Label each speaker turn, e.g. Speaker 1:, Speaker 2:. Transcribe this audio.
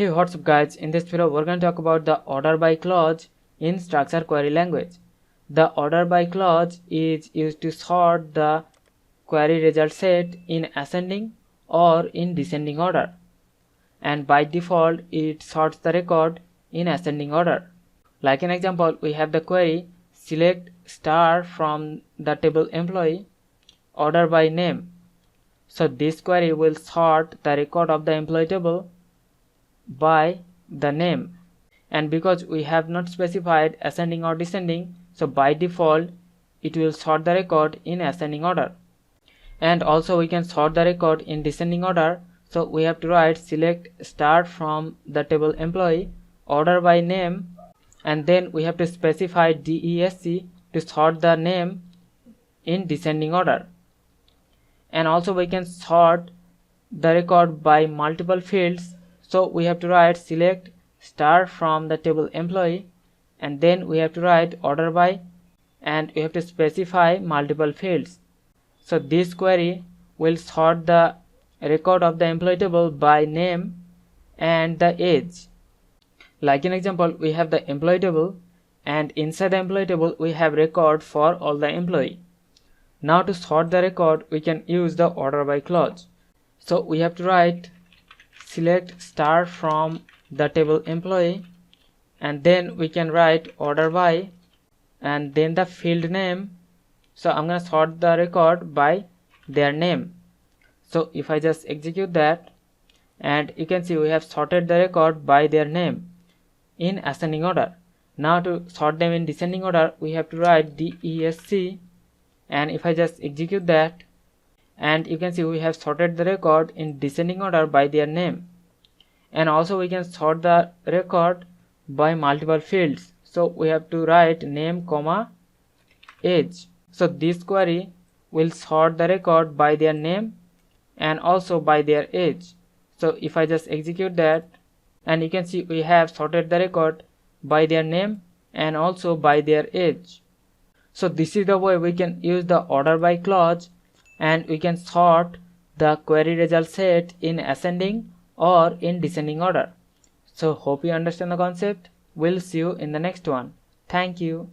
Speaker 1: Hey, what's up guys, in this video we're going to talk about the order by clause in structure query language. The order by clause is used to sort the query result set in ascending or in descending order, and by default it sorts the record in ascending order. Like an example, we have the query select star from the table employee order by name. So this query will sort the record of the employee table by the name, and because we have not specified ascending or descending, so by default it will sort the record in ascending order. And also we can sort the record in descending order, so we have to write select star from the table employee order by name, and then we have to specify DESC to sort the name in descending order. And also we can sort the record by multiple fields, so we have to write select star from the table employee, and then we have to write order by, and we have to specify multiple fields. So this query will sort the record of the employee table by name and the age. Like an example, we have the employee table, and inside the employee table we have record for all the employee. Now to sort the record we can use the order by clause. So we have to write select star from the table employee, and then we can write order by and then the field name. So I'm gonna sort the record by their name. So if I just execute that, and you can see we have sorted the record by their name in ascending order. Now to sort them in descending order we have to write DESC, and if I just execute that, and you can see we have sorted the record in descending order by their name. And also we can sort the record by multiple fields, so we have to write name comma age. So this query will sort the record by their name and also by their age. So if I just execute that, and you can see we have sorted the record by their name and also by their age. So this is the way we can use the order by clause, and we can sort the query result set in ascending or in descending order. So hope you understand the concept. We'll see you in the next one. Thank you.